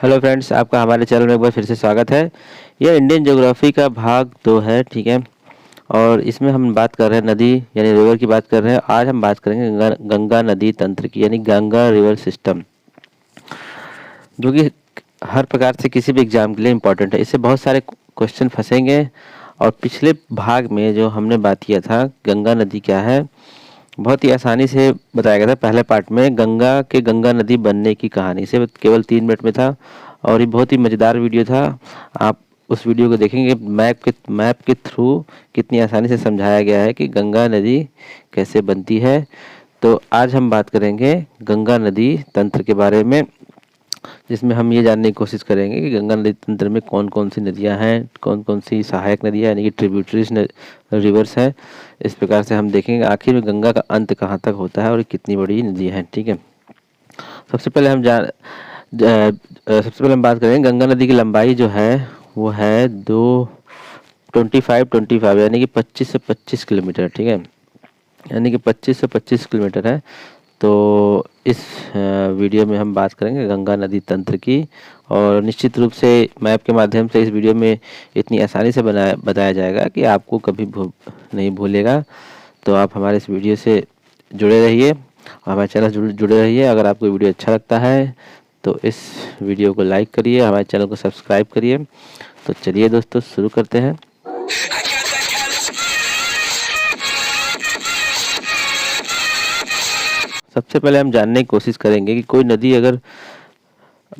Hello friends, आपका हमारे channel में एक बार फिर से स्वागत है। यह इंडियन ज्योग्राफी का भाग 2 है, ठीक है। और इसमें हम बात कर रहे हैं नदी यानी रिवर की बात कर रहे हैं। आज हम बात करेंगे गंगा नदी तंत्र की यानी गंगा रिवर सिस्टम, जो कि हर प्रकार से किसी भी एग्जाम के लिए इम्पोर्टेंट है। इससे बहुत सारे क्वेश्चन फंसेंगे। और पिछले भाग में जो हमने बात किया था गंगा नदी क्या है, बहुत ही आसानी से बताया गया था। पहले पार्ट में गंगा नदी बनने की कहानी से केवल 3 मिनट में था और ये बहुत ही मज़ेदार वीडियो था। आप उस वीडियो को देखेंगे, मैप के थ्रू कितनी आसानी से समझाया गया है कि गंगा नदी कैसे बनती है। तो आज हम बात करेंगे गंगा नदी तंत्र के बारे में, जिसमें हम ये जानने की कोशिश करेंगे कि गंगा नदी तंत्र में कौन कौन सी नदियां हैं, कौन कौन सी सहायक नदियां यानी कि ट्रिब्यूटरीज रिवर्स हैं। इस प्रकार से हम देखेंगे आखिर में गंगा का अंत कहाँ तक होता है और कितनी बड़ी नदी है, ठीक है। सबसे पहले हम सबसे पहले हम बात करेंगे गंगा नदी की लंबाई जो है वो है 25 यानी कि 25 से 25 किलोमीटर, ठीक है। यानी कि 25 से 25 किलोमीटर है। तो इस वीडियो में हम बात करेंगे गंगा नदी तंत्र की। और निश्चित रूप से मैप के माध्यम से इस वीडियो में इतनी आसानी से बताया जाएगा कि आपको कभी नहीं भूलेगा। तो आप हमारे इस वीडियो से जुड़े रहिए और हमारे चैनल से जुड़े रहिए। अगर आपको वीडियो अच्छा लगता है तो इस वीडियो को लाइक करिए, हमारे चैनल को सब्सक्राइब करिए। तो चलिए दोस्तों, शुरू करते हैं। सबसे पहले हम जानने की कोशिश करेंगे कि कोई नदी अगर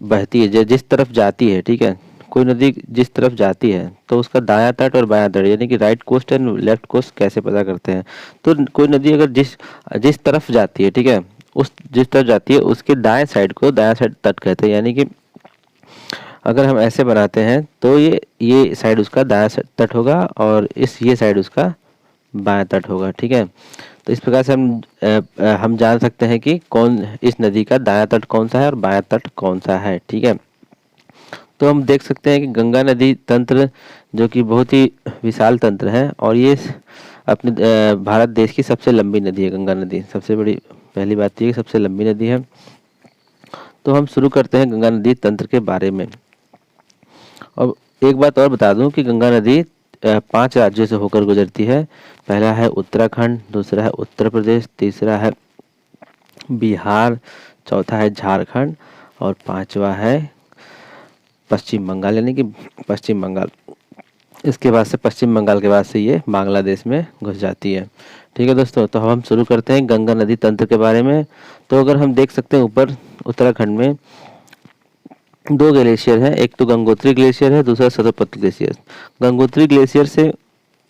बहती है, जिस तरफ जाती है, ठीक है, कोई नदी जिस तरफ जाती है तो उसका दायां तट और बायां तट यानी कि right coast and left coast कैसे पता करते हैं। तो कोई नदी अगर जिस जिस तरफ जाती है, ठीक है, उस जिस तरफ जाती है उसके दाएं साइड को दायां साइड तट कहते हैं। यानी कि अगर हम ऐसे बनाते हैं तो ये साइड उसका दायां तट होगा और ये साइड उसका बायां तट होगा, ठीक है। तो इस प्रकार से हम जान सकते हैं कि कौन इस नदी का दायां तट कौन सा है और बायां तट कौन सा है, ठीक है। तो हम देख सकते हैं कि गंगा नदी तंत्र जो कि बहुत ही विशाल तंत्र है और ये अपने भारत देश की सबसे लंबी नदी है। गंगा नदी सबसे बड़ी, पहली बात ये सबसे लंबी नदी है। तो हम शुरू करते हैं गंगा नदी तंत्र के बारे में। और एक बात और बता दूं कि गंगा नदी 5 राज्यों से होकर गुजरती है। पहला है उत्तराखंड, दूसरा है उत्तर प्रदेश, तीसरा है बिहार, चौथा है झारखंड और पांचवा है पश्चिम बंगाल यानी कि पश्चिम बंगाल। इसके बाद से पश्चिम बंगाल के बाद से ये बांग्लादेश में घुस जाती है, ठीक है दोस्तों। तो हम शुरू करते हैं गंगा नदी तंत्र के बारे में। तो अगर हम देख सकते हैं ऊपर उत्तराखंड में 2 ग्लेशियर हैं, एक तो गंगोत्री ग्लेशियर है, दूसरा सतपुड़ा ग्लेशियर। गंगोत्री ग्लेशियर से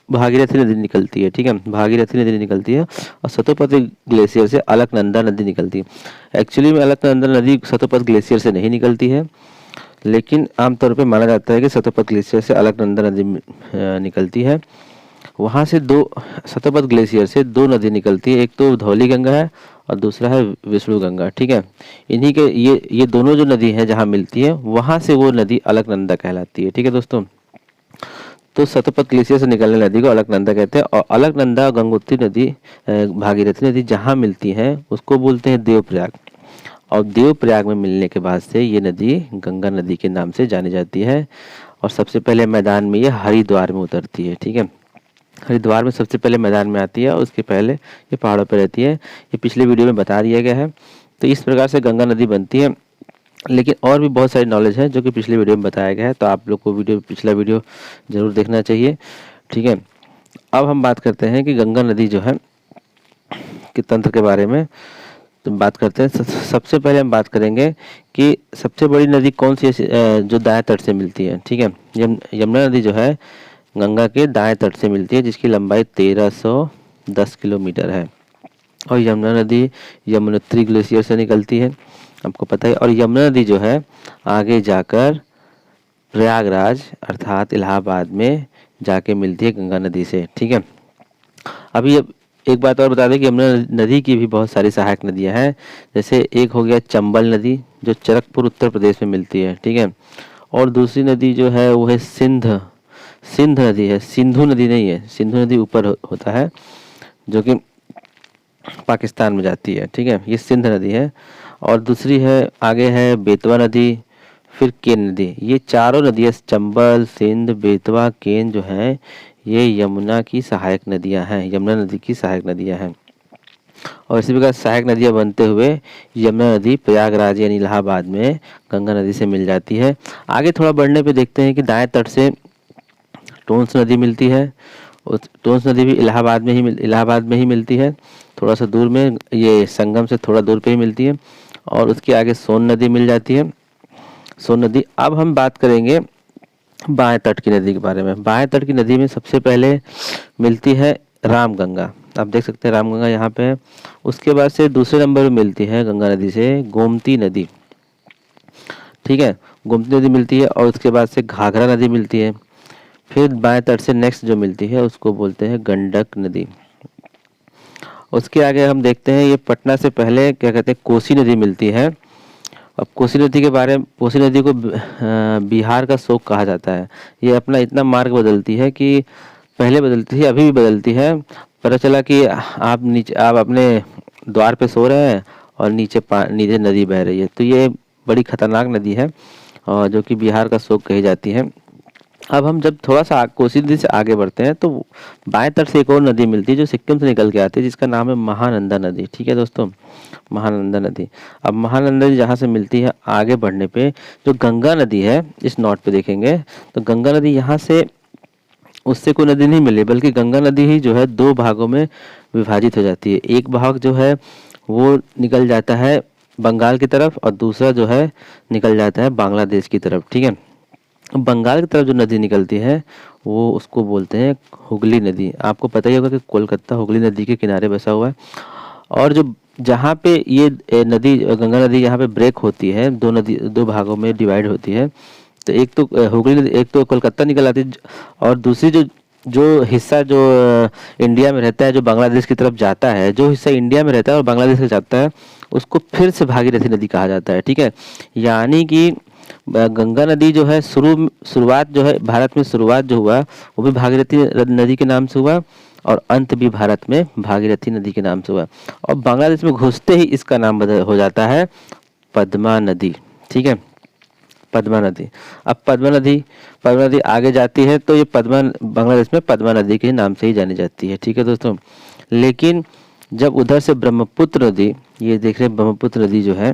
भागीरथी नदी निकलती है, ठीक है, भागीरथी नदी निकलती है। और सतपुड़ा ग्लेशियर से अलकनंदा नदी निकलती है। एक्चुअली में अलकनंदा नदी सतपुड़ा ग्लेशियर से नहीं निकलती है, लेकिन आमतौर पे माना जाता है कि सतपुड़ा ग्लेशियर से अलकनंदा नदी निकलती है। वहाँ से सतपुड़ा ग्लेशियर से 2 नदी निकलती है, एक तो धौली गंगा है और दूसरा है विष्णु गंगा, ठीक है। इन्हीं के ये दोनों जो नदी है जहाँ मिलती है वहाँ से वो नदी अलकनंदा कहलाती है, ठीक है दोस्तों। तो सतपुड़ा ग्लेशियर से निकलने नदी को अलकनंदा कहते हैं। और अलकनंदा गंगोत्री नदी भागीरथी नदी जहाँ मिलती है उसको बोलते हैं देवप्रयाग। और देवप्रयाग में मिलने के बाद से ये नदी गंगा नदी के नाम से जानी जाती है। और सबसे पहले मैदान में ये हरिद्वार में उतरती है, ठीक है। हरिद्वार में सबसे पहले मैदान में आती है और उसके पहले ये पहाड़ों पर रहती है। ये पिछले वीडियो में बता दिया गया है। तो इस प्रकार से गंगा नदी बनती है। लेकिन और भी बहुत सारी नॉलेज है जो कि पिछले वीडियो में बताया गया है, तो आप लोग को पिछला वीडियो ज़रूर देखना चाहिए, ठीक है। अब हम बात करते हैं कि गंगा नदी जो है कि तंत्र के बारे में तो बात करते हैं। सबसे पहले हम बात करेंगे कि सबसे बड़ी नदी कौन सी है जो दाएं तट से मिलती है, ठीक है। यमुना नदी जो है गंगा के दाएं तट से मिलती है, जिसकी लंबाई 1310 किलोमीटर है। और यमुना नदी यमुनोत्री ग्लेशियर से निकलती है, आपको पता है। और यमुना नदी जो है आगे जाकर प्रयागराज अर्थात इलाहाबाद में जाके मिलती है गंगा नदी से, ठीक है। अभी एक बात और बता दें कि यमुना नदी की भी बहुत सारी सहायक नदियां हैं। जैसे एक हो गया चंबल नदी जो चरकपुर उत्तर प्रदेश में मिलती है, ठीक है। और दूसरी नदी जो है वो है सिंध नदी है, सिंधु नदी नहीं है, सिंधु नदी ऊपर होता है जो कि पाकिस्तान में जाती है, ठीक है। ये सिंध नदी है। और दूसरी है आगे है बेतवा नदी, फिर केन नदी, ये चारों नदियाँ चंबल, सिंध, बेतवा, केन जो है ये यमुना की सहायक नदियाँ हैं, यमुना नदी की सहायक नदियाँ हैं। और इसी प्रकार सहायक नदियाँ बनते हुए यमुना नदी प्रयागराज यानी इलाहाबाद में गंगा नदी से मिल जाती है। आगे थोड़ा बढ़ने पे देखते हैं कि दाएं तट से टोंस नदी मिलती है। उस टोंस नदी भी इलाहाबाद में ही मिलती है, थोड़ा सा दूर में, ये संगम से थोड़ा दूर पे ही मिलती है। और उसके आगे सोन नदी मिल जाती है, सोन नदी। अब हम बात करेंगे बाएं तट की नदी के बारे में। बाएं तट की नदी में सबसे पहले मिलती है रामगंगा, आप देख सकते हैं रामगंगा यहाँ पे है। उसके बाद से दूसरे नंबर पे मिलती है गंगा नदी से गोमती नदी, ठीक है, गोमती नदी मिलती है। और उसके बाद से घाघरा नदी मिलती है। फिर बाएं तट से नेक्स्ट जो मिलती है उसको बोलते हैं गंडक नदी। उसके आगे हम देखते हैं ये पटना से पहले क्या कहते हैं कोसी नदी मिलती है। अब कोसी नदी के बारे में, कोसी नदी को बिहार का शोक कहा जाता है। ये अपना इतना मार्ग बदलती है कि पहले बदलती थी, अभी भी बदलती है। पता चला कि आप अपने द्वार पे सो रहे हैं और नीचे नदी बह रही है, तो ये बड़ी खतरनाक नदी है और जो कि बिहार का शोक कही जाती है। अब हम जब थोड़ा सा कोसी नदी से आगे बढ़ते हैं तो बाएं तट से एक और नदी मिलती है जो सिक्किम से निकल के आती है, जिसका नाम है महानंदा नदी, ठीक है दोस्तों, महानंदा नदी। अब महानंदा नदी जहाँ से मिलती है, आगे बढ़ने पे जो गंगा नदी है, इस नोट पे देखेंगे तो गंगा नदी यहाँ से उससे कोई नदी नहीं मिली, बल्कि गंगा नदी ही जो है दो भागों में विभाजित हो जाती है। एक भाग जो है वो निकल जाता है बंगाल की तरफ और दूसरा जो है निकल जाता है बांग्लादेश की तरफ, ठीक है। बंगाल की तरफ जो नदी निकलती है वो उसको बोलते हैं हुगली नदी। आपको पता ही होगा कि कोलकाता हुगली नदी के किनारे बसा हुआ है। और जो जहाँ पे ये नदी गंगा नदी यहाँ पे ब्रेक होती है, दो भागों में डिवाइड होती है, तो एक तो हुगली नदी, एक तो कोलकाता निकल आती है और दूसरी जो जो हिस्सा जो इंडिया में रहता है, जो बांग्लादेश की तरफ जाता है, जो हिस्सा इंडिया में रहता है और बांग्लादेश में जाता है, उसको फिर से भागीरथी नदी कहा जाता है, ठीक है। यानी कि गंगा नदी जो है शुरुआत जो है भारत में शुरुआत जो हुआ वो भी भागीरथी नदी के नाम से हुआ और अंत भी भारत में भागीरथी नदी के नाम से हुआ। और बांग्लादेश में घुसते ही इसका नाम बदल हो जाता है पद्मा नदी, ठीक है, पद्मा नदी। अब पद्मा नदी आगे जाती है तो ये बांग्लादेश में पद्मा नदी के नाम से ही जानी जाती है, ठीक है दोस्तों। लेकिन जब उधर से ब्रह्मपुत्र नदी, ये देख रहे हैं ब्रह्मपुत्र नदी जो है,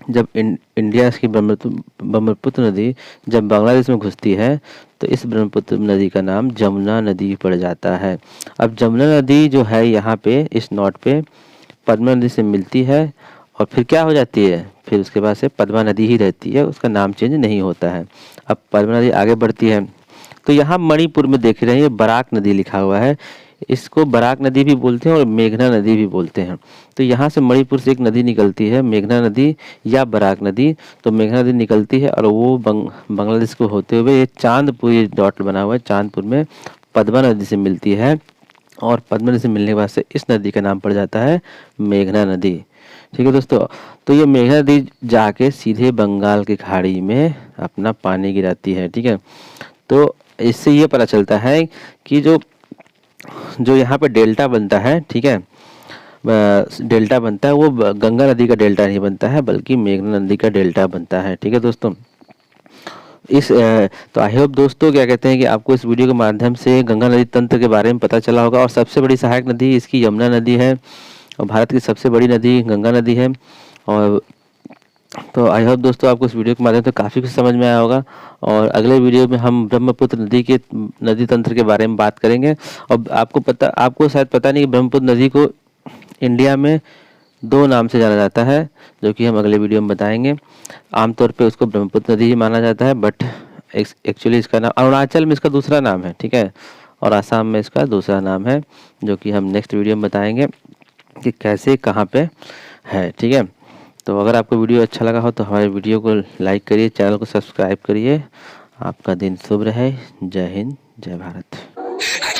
जब इंडिया की ब्रह्मपुत्र नदी जब बांग्लादेश में घुसती है तो इस ब्रह्मपुत्र नदी का नाम जमुना नदी पड़ जाता है। अब जमुना नदी जो है यहाँ पे इस नोट पे पद्मा नदी से मिलती है और फिर क्या हो जाती है, फिर उसके बाद से पद्मा नदी ही रहती है, उसका नाम चेंज नहीं होता है। अब पद्मा नदी आगे बढ़ती है तो यहाँ मणिपुर में देख रहे हैं बराक नदी लिखा हुआ है, इसको बराक नदी भी बोलते हैं और मेघना नदी भी बोलते हैं। तो यहाँ से मणिपुर से एक नदी निकलती है मेघना नदी या बराक नदी। तो मेघना नदी निकलती है और वो बांग्लादेश को होते हुए ये चांदपुर, ये डॉट बना हुआ है, चांदपुर में पद्मा नदी से मिलती है और पद्मा नदी से मिलने के बाद से इस नदी का नाम पड़ जाता है मेघना नदी, ठीक है दोस्तों। तो ये मेघना नदी जाके सीधे बंगाल की खाड़ी में अपना पानी गिराती है, ठीक है। तो इससे ये पता चलता है कि जो यहाँ पे डेल्टा बनता है, ठीक है, डेल्टा बनता है वो गंगा नदी का डेल्टा नहीं बनता है बल्कि मेघना नदी का डेल्टा बनता है, ठीक है दोस्तों। तो आई होप दोस्तों क्या कहते हैं कि आपको इस वीडियो के माध्यम से गंगा नदी तंत्र के बारे में पता चला होगा। और सबसे बड़ी सहायक नदी इसकी यमुना नदी है और भारत की सबसे बड़ी नदी गंगा नदी है। और तो आई होप दोस्तों आपको इस वीडियो के माध्यम से काफ़ी कुछ समझ में आया होगा। और अगले वीडियो में हम ब्रह्मपुत्र नदी तंत्र के बारे में बात करेंगे। और आपको शायद पता नहीं कि ब्रह्मपुत्र नदी को इंडिया में दो नाम से जाना जाता है, जो कि हम अगले वीडियो में बताएंगे। आमतौर पे उसको ब्रह्मपुत्र नदी ही माना जाता है, बट एक्चुअली इसका नाम अरुणाचल में इसका दूसरा नाम है, ठीक है, और आसाम में इसका दूसरा नाम है, जो कि हम नेक्स्ट वीडियो में बताएंगे कि कैसे कहाँ पे है, ठीक है। तो अगर आपको वीडियो अच्छा लगा हो तो हमारे वीडियो को लाइक करिए, चैनल को सब्सक्राइब करिए। आपका दिन शुभ रहे। जय हिंद, जय भारत।